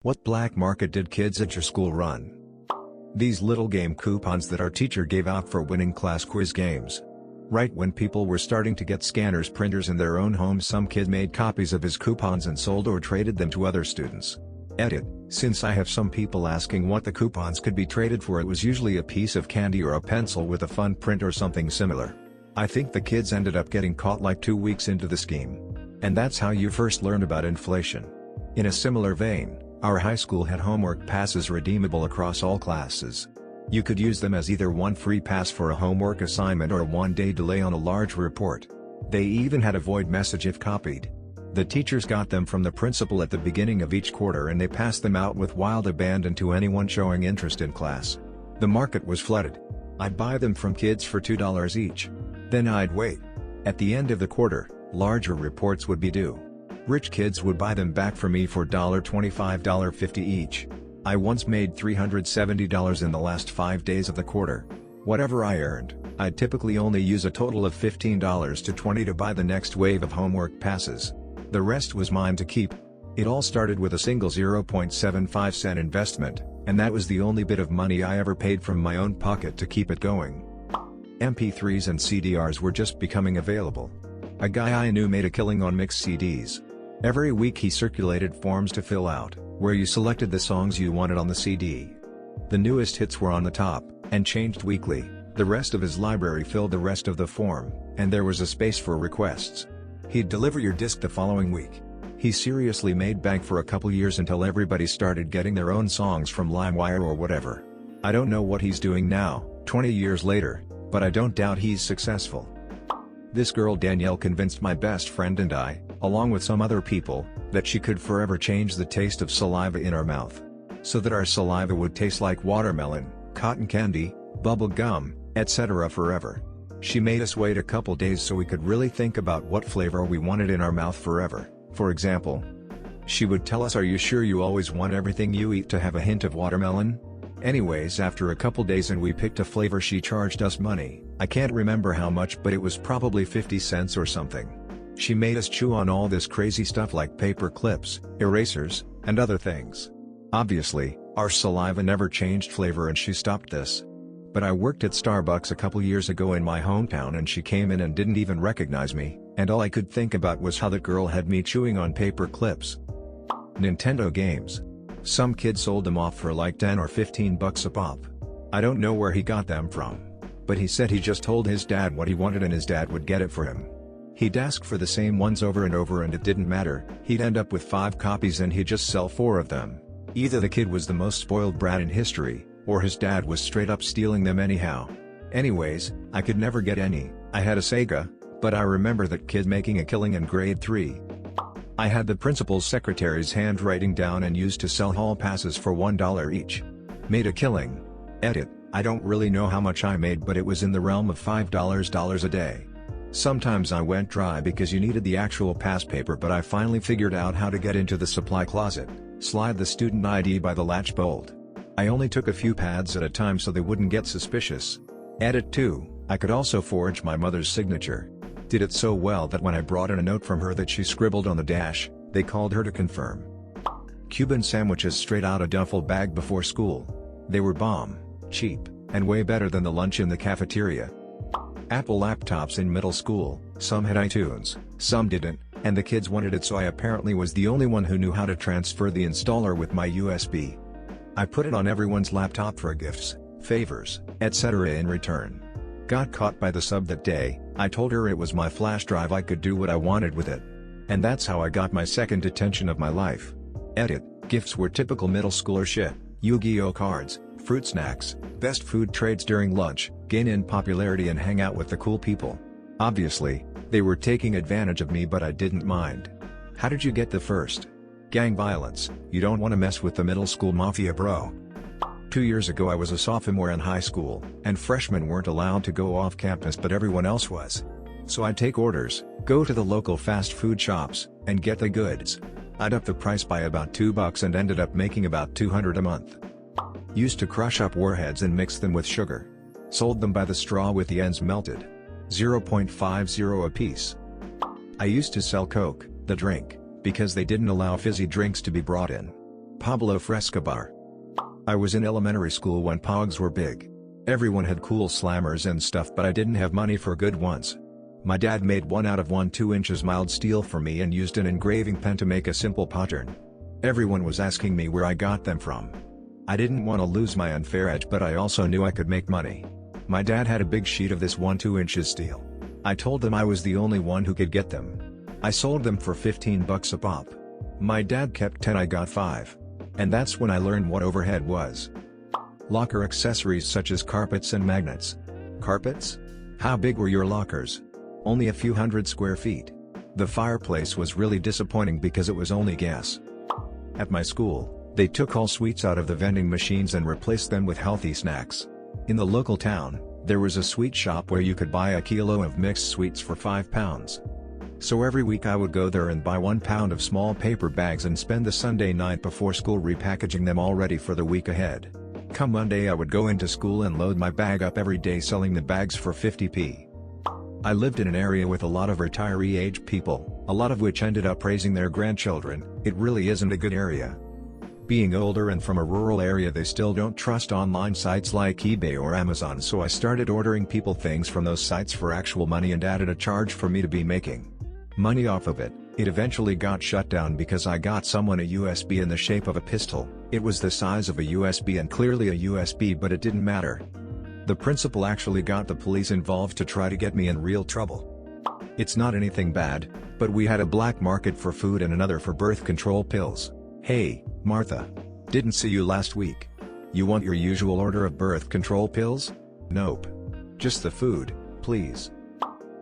What black market did kids at your school run? These little game coupons that our teacher gave out for winning class quiz games. Right when people were starting to get scanners printers in their own homes, some kid made copies of his coupons and sold or traded them to other students. Edit: since I have some people asking what the coupons could be traded for, it was usually a piece of candy or a pencil with a fun print or something similar. I think the kids ended up getting caught like 2 weeks into the scheme. And that's how you first learn about inflation. In a similar vein, our high school had homework passes redeemable across all classes. You could use them as either one free pass for a homework assignment or a one-day delay on a large report. They even had a void message if copied. The teachers got them from the principal at the beginning of each quarter, and they passed them out with wild abandon to anyone showing interest in class. The market was flooded. I'd buy them from kids for $2 each. Then I'd wait. At the end of the quarter, larger reports would be due. Rich kids would buy them back for me for $1.25, $1.50 each. I once made $370 in the last 5 days of the quarter. Whatever I earned, I'd typically only use a total of $15 to $20 to buy the next wave of homework passes. The rest was mine to keep. It all started with a single 0.75-cent investment, and that was the only bit of money I ever paid from my own pocket to keep it going. MP3s and CDRs were just becoming available. A guy I knew made a killing on mixed CDs. Every week he circulated forms to fill out, where you selected the songs you wanted on the CD. The newest hits were on the top, and changed weekly. The rest of his library filled the rest of the form, and there was a space for requests. He'd deliver your disc the following week. He seriously made bank for a couple years until everybody started getting their own songs from LimeWire or whatever. I don't know what he's doing now, 20 years later, but I don't doubt he's successful. This girl Danielle convinced my best friend and I, along with some other people, that she could forever change the taste of saliva in our mouth. So that our saliva would taste like watermelon, cotton candy, bubble gum, etc. forever. She made us wait a couple days so we could really think about what flavor we wanted in our mouth forever. For example, she would tell us, "Are you sure you always want everything you eat to have a hint of watermelon?" Anyways, after a couple days and we picked a flavor, she charged us money. I can't remember how much, but it was probably 50 cents or something. She made us chew on all this crazy stuff like paper clips, erasers, and other things. Obviously, our saliva never changed flavor and she stopped this. But I worked at Starbucks a couple years ago in my hometown and she came in and didn't even recognize me, and all I could think about was how that girl had me chewing on paper clips. Nintendo games. Some kid sold them off for like 10 or 15 bucks a pop. I don't know where he got them from. But he said he just told his dad what he wanted and his dad would get it for him. He'd ask for the same ones over and over and it didn't matter, he'd end up with 5 copies and he'd just sell 4 of them. Either the kid was the most spoiled brat in history, or his dad was straight up stealing them anyhow. Anyways, I could never get any. I had a Sega, but I remember that kid making a killing in grade 3. I had the principal's secretary's handwriting down and used to sell hall passes for $1 each. Made a killing. Edit: I don't really know how much I made, but it was in the realm of $5 a day. Sometimes I went dry because you needed the actual pass paper, but I finally figured out how to get into the supply closet, slide the student ID by the latch bolt. I only took a few pads at a time so they wouldn't get suspicious. Edit 2, I could also forge my mother's signature. Did it so well that when I brought in a note from her that she scribbled on the dash, they called her to confirm. Cuban sandwiches straight out of duffel bag before school. They were bomb, cheap, and way better than the lunch in the cafeteria. Apple laptops in middle school, some had iTunes, some didn't, and the kids wanted it, so I apparently was the only one who knew how to transfer the installer with my USB. I put it on everyone's laptop for gifts, favors, etc. in return. Got caught by the sub that day. I told her it was my flash drive, I could do what I wanted with it. And that's how I got my second detention of my life. Edit: gifts were typical middle schooler shit, Yu-Gi-Oh cards, fruit snacks, best food trades during lunch, gain in popularity and hang out with the cool people. Obviously, they were taking advantage of me, but I didn't mind. How did you get the first? Gang violence. You don't want to mess with the middle school mafia, bro. 2 years ago I was a sophomore in high school, and freshmen weren't allowed to go off campus but everyone else was. So I'd take orders, go to the local fast food shops, and get the goods. I'd up the price by about $2 and ended up making about $200 a month. Used to crush up warheads and mix them with sugar. Sold them by the straw with the ends melted. 0.50 a piece. I used to sell Coke, the drink, because they didn't allow fizzy drinks to be brought in. Pablo Frescobar. I was in elementary school when pogs were big. Everyone had cool slammers and stuff, but I didn't have money for good ones. My dad made one out of 1 2" mild steel for me and used an engraving pen to make a simple pattern. Everyone was asking me where I got them from. I didn't want to lose my unfair edge, but I also knew I could make money. My dad had a big sheet of this 1 2" steel. I told them I was the only one who could get them. I sold them for $15 a pop. My dad kept 10, I got 5. And that's when I learned what overhead was. Locker accessories such as carpets and magnets. Carpets? How big were your lockers? Only a few hundred square feet. The fireplace was really disappointing because it was only gas. At my school, they took all sweets out of the vending machines and replaced them with healthy snacks. In the local town, there was a sweet shop where you could buy a kilo of mixed sweets for £5. So every week I would go there and buy 1 pound of small paper bags and spend the Sunday night before school repackaging them all ready for the week ahead. Come Monday I would go into school and load my bag up every day, selling the bags for 50p. I lived in an area with a lot of retiree-age people, a lot of which ended up raising their grandchildren. It really isn't a good area. Being older and from a rural area, they still don't trust online sites like eBay or Amazon, so I started ordering people things from those sites for actual money and added a charge for me to be making money off of it. It eventually got shut down because I got someone a USB in the shape of a pistol. It was the size of a USB and clearly a USB, but it didn't matter. The principal actually got the police involved to try to get me in real trouble. It's not anything bad, but we had a black market for food and another for birth control pills. Hey, Martha. Didn't see you last week. You want your usual order of birth control pills? Nope. Just the food, please.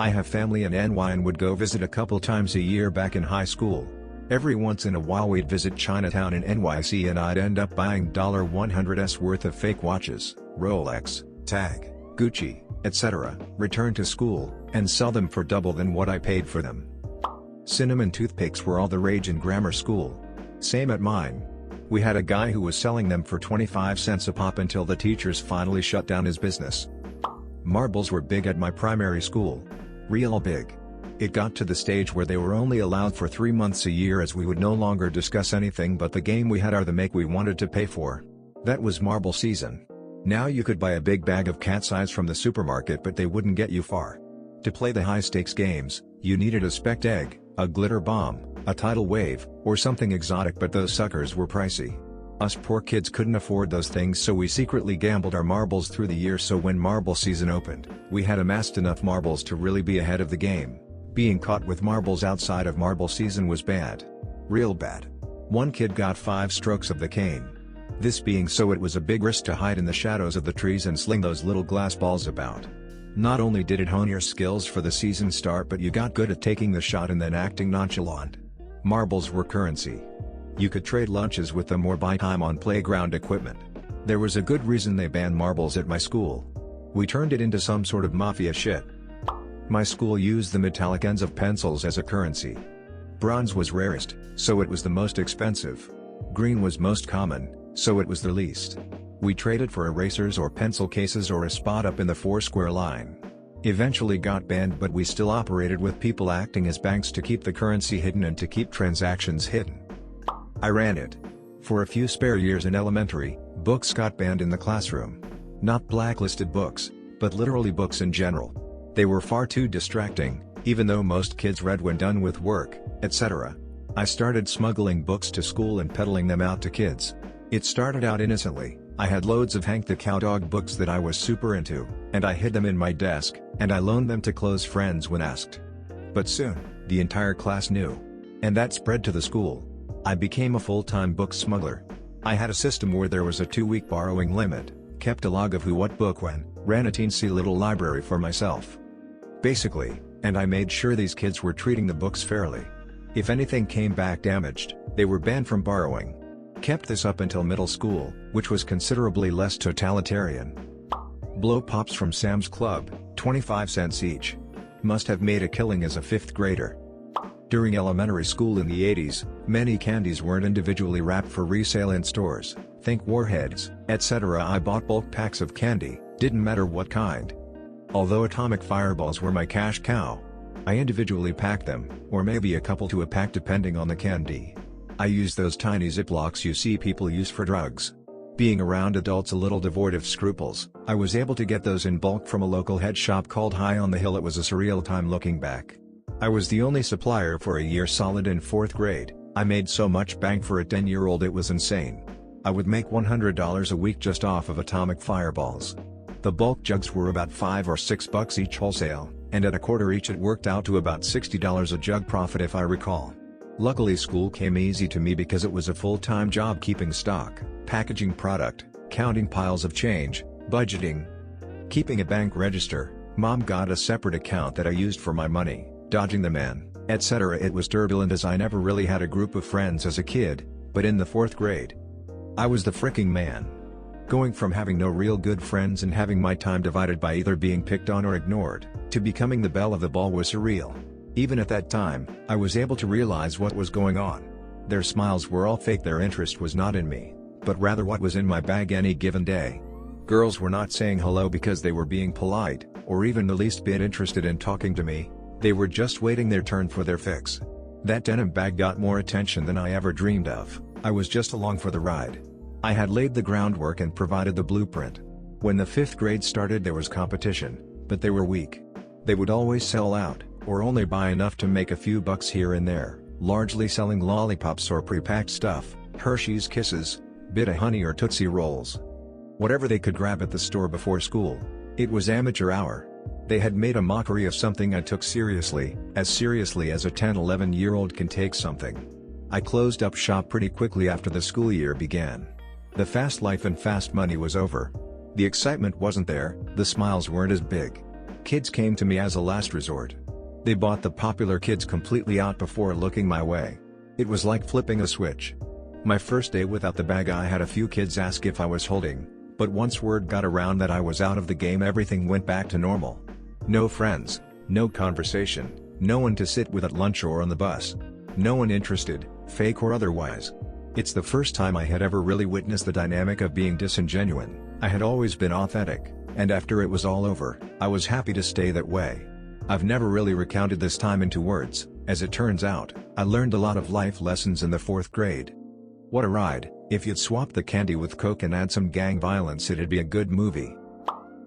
I have family in NY and would go visit a couple times a year back in high school. Every once in a while we'd visit Chinatown in NYC and I'd end up buying $100s worth of fake watches, Rolex, Tag, Gucci, etc., return to school, and sell them for double than what I paid for them. Cinnamon toothpicks were all the rage in grammar school. Same at mine. We had a guy who was selling them for 25 cents a pop until the teachers finally shut down his business. Marbles were big at my primary school. Real big. It got to the stage where they were only allowed for 3 months a year, as we would no longer discuss anything but the game we had or the make we wanted to pay for. That was marble season. Now you could buy a big bag of cat's eyes from the supermarket, but they wouldn't get you far. To play the high-stakes games, you needed a specked egg, a glitter bomb, a tidal wave, or something exotic, but those suckers were pricey. Us poor kids couldn't afford those things, so we secretly gambled our marbles through the year, so when marble season opened, we had amassed enough marbles to really be ahead of the game. Being caught with marbles outside of marble season was bad. Real bad. One kid got 5 strokes of the cane. This being so, it was a big risk to hide in the shadows of the trees and sling those little glass balls about. Not only did it hone your skills for the season start, but you got good at taking the shot and then acting nonchalant. Marbles were currency. You could trade lunches with them or buy time on playground equipment. There was a good reason they banned marbles at my school. We turned it into some sort of mafia shit. My school used the metallic ends of pencils as a currency. Bronze was rarest, so it was the most expensive. Green was most common, so it was the least. We traded for erasers or pencil cases or a spot up in the Foursquare line. Eventually got banned, but we still operated with people acting as banks to keep the currency hidden and to keep transactions hidden. I ran it. For a few spare years in elementary, books got banned in the classroom. Not blacklisted books, but literally books in general. They were far too distracting, even though most kids read when done with work, etc. I started smuggling books to school and peddling them out to kids. It started out innocently. I had loads of Hank the Cowdog books that I was super into, and I hid them in my desk, and I loaned them to close friends when asked. But soon, the entire class knew. And that spread to the school. I became a full-time book smuggler. I had a system where there was a 2-week borrowing limit, kept a log of who, what, book, when, ran a teensy little library for myself. Basically, and I made sure these kids were treating the books fairly. If anything came back damaged, they were banned from borrowing. Kept this up until middle school, which was considerably less totalitarian. Blow pops from Sam's Club, 25 cents each. Must have made a killing as a 5th grader. During elementary school in the 80s, many candies weren't individually wrapped for resale in stores, think Warheads, etc. I bought bulk packs of candy, didn't matter what kind. Although atomic fireballs were my cash cow, I individually packed them, or maybe a couple to a pack depending on the candy. I used those tiny Ziplocs you see people use for drugs. Being around adults a little devoid of scruples, I was able to get those in bulk from a local head shop called High on the Hill. It was a surreal time looking back. I was the only supplier for a year solid in 4th grade. I made so much bank for a 10-year-old it was insane. I would make $100 a week just off of atomic fireballs. The bulk jugs were about $5 or $6 each wholesale, and at a quarter each it worked out to about $60 a jug profit if I recall. Luckily school came easy to me because it was a full-time job keeping stock, packaging product, counting piles of change, budgeting, keeping a bank register. Mom got a separate account that I used for my money, dodging the man, etc. It was turbulent as I never really had a group of friends as a kid, but in the 4th grade, I was the fricking man. Going from having no real good friends and having my time divided by either being picked on or ignored, to becoming the belle of the ball was surreal. Even at that time, I was able to realize what was going on. Their smiles were all fake. Their interest was not in me, but rather what was in my bag any given day. Girls were not saying hello because they were being polite, or even the least bit interested in talking to me. They were just waiting their turn for their fix. That denim bag got more attention than I ever dreamed of. I was just along for the ride. I had laid the groundwork and provided the blueprint. When the 5th grade started there was competition, but they were weak. They would always sell out, or only buy enough to make a few bucks here and there, largely selling lollipops or pre-packed stuff, Hershey's Kisses, Bit of Honey or Tootsie Rolls. Whatever they could grab at the store before school. It was amateur hour. They had made a mockery of something I took seriously as a 10-11-year-old can take something. I closed up shop pretty quickly after the school year began. The fast life and fast money was over. The excitement wasn't there, the smiles weren't as big. Kids came to me as a last resort. They bought the popular kids completely out before looking my way. It was like flipping a switch. My first day without the bag I had a few kids ask if I was holding, but once word got around that I was out of the game everything went back to normal. No friends, no conversation, no one to sit with at lunch or on the bus. No one interested, fake or otherwise. It's the first time I had ever really witnessed the dynamic of being disingenuous. I had always been authentic, and after it was all over, I was happy to stay that way. I've never really recounted this time into words. As it turns out, I learned a lot of life lessons in the 4th grade. What a ride. If you'd swap the candy with Coke and add some gang violence it'd be a good movie.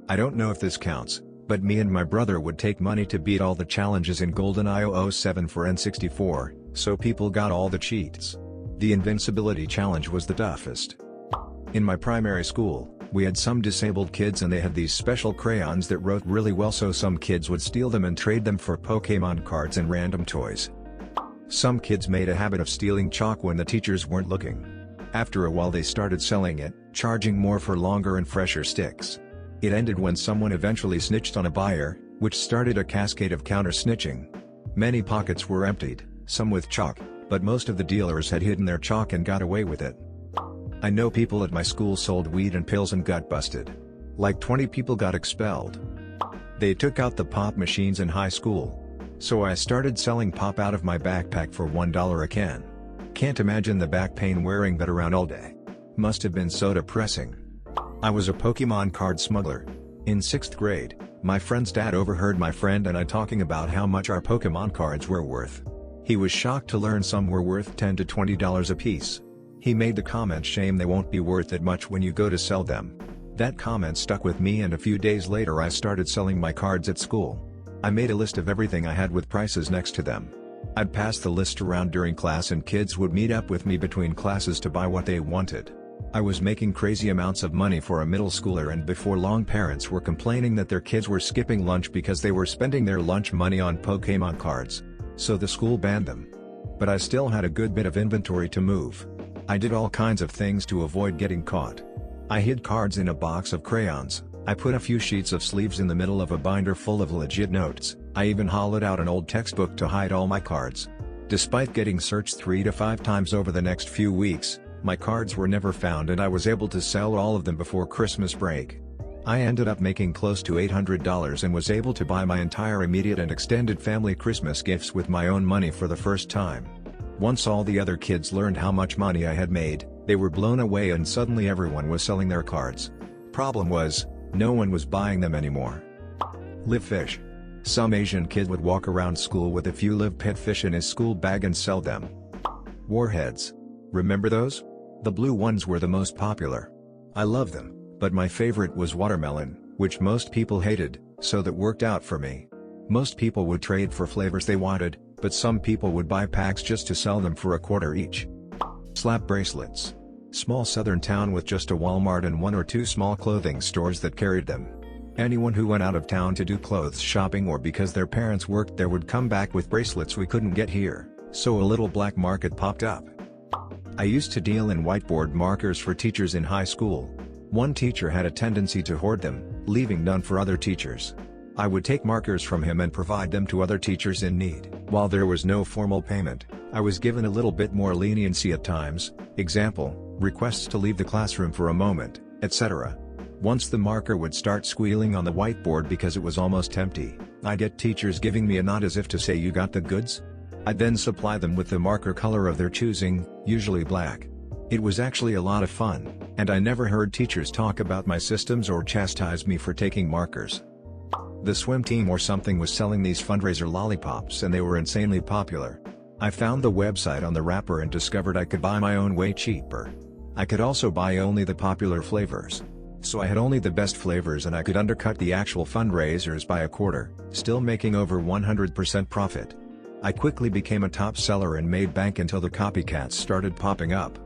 I don't know if this counts, but me and my brother would take money to beat all the challenges in GoldenEye 007 for N64, so people got all the cheats. The invincibility challenge was the toughest. In my primary school, we had some disabled kids and they had these special crayons that wrote really well, so some kids would steal them and trade them for Pokemon cards and random toys. Some kids made a habit of stealing chalk when the teachers weren't looking. After a while they started selling it, charging more for longer and fresher sticks. It ended when someone eventually snitched on a buyer, which started a cascade of counter-snitching. Many pockets were emptied, some with chalk, but most of the dealers had hidden their chalk and got away with it. I know people at my school sold weed and pills and got busted. Like 20 people got expelled. They took out the pop machines in high school. So I started selling pop out of my backpack for $1 a can. Can't imagine the back pain wearing that around all day. Must have been so depressing. I was a Pokemon card smuggler. In 6th grade, my friend's dad overheard my friend and I talking about how much our Pokemon cards were worth. He was shocked to learn some were worth $10 to $20 a piece. He made the comment, "Shame they won't be worth that much when you go to sell them." That comment stuck with me and a few days later I started selling my cards at school. I made a list of everything I had with prices next to them. I'd pass the list around during class and kids would meet up with me between classes to buy what they wanted. I was making crazy amounts of money for a middle schooler, and before long parents were complaining that their kids were skipping lunch because they were spending their lunch money on Pokemon cards. So the school banned them. But I still had a good bit of inventory to move. I did all kinds of things to avoid getting caught. I hid cards in a box of crayons, I put a few sheets of sleeves in the middle of a binder full of legit notes, I even hollowed out an old textbook to hide all my cards. Despite getting searched 3 to 5 times over the next few weeks, my cards were never found and I was able to sell all of them before Christmas break. I ended up making close to $800 and was able to buy my entire immediate and extended family Christmas gifts with my own money for the first time. Once all the other kids learned how much money I had made, they were blown away and suddenly everyone was selling their cards. Problem was, no one was buying them anymore. Live fish. Some Asian kid would walk around school with a few live pet fish in his school bag and sell them. Warheads. Remember those? The blue ones were the most popular. I love them, but my favorite was watermelon, which most people hated, so that worked out for me. Most people would trade for flavors they wanted, but some people would buy packs just to sell them for $1 each. Slap bracelets. Small southern town with just a Walmart and 1 or 2 small clothing stores that carried them. Anyone who went out of town to do clothes shopping or because their parents worked there would come back with bracelets we couldn't get here, so a little black market popped up. I used to deal in whiteboard markers for teachers in high school. One teacher had a tendency to hoard them, leaving none for other teachers. I would take markers from him and provide them to other teachers in need. While there was no formal payment, I was given a little bit more leniency at times, example, requests to leave the classroom for a moment, etc. Once the marker would start squealing on the whiteboard because it was almost empty, I'd get teachers giving me a nod as if to say, "You got the goods?" I'd then supply them with the marker color of their choosing, usually black. It was actually a lot of fun, and I never heard teachers talk about my systems or chastise me for taking markers. The swim team or something was selling these fundraiser lollipops and they were insanely popular. I found the website on the wrapper and discovered I could buy my own way cheaper. I could also buy only the popular flavors. So I had only the best flavors and I could undercut the actual fundraisers by $0.25, still making over 100% profit. I quickly became a top seller and made bank until the copycats started popping up.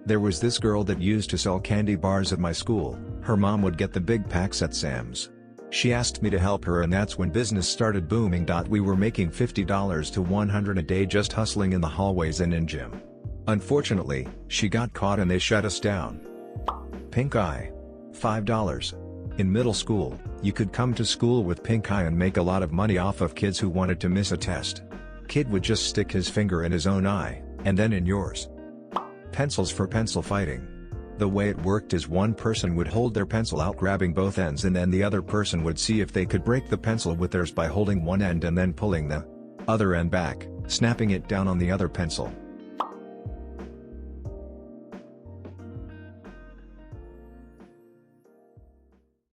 There was this girl that used to sell candy bars at my school. Her mom would get the big packs at Sam's. She asked me to help her and that's when business started booming. We were making $50 to $100 a day just hustling in the hallways and in gym. Unfortunately, she got caught and they shut us down. Pink eye. $5. In middle school, you could come to school with pink eye and make a lot of money off of kids who wanted to miss a test. Kid would just stick his finger in his own eye, and then in yours. Pencils for pencil fighting. The way it worked is one person would hold their pencil out grabbing both ends and then the other person would see if they could break the pencil with theirs by holding one end and then pulling the other end back, snapping it down on the other pencil.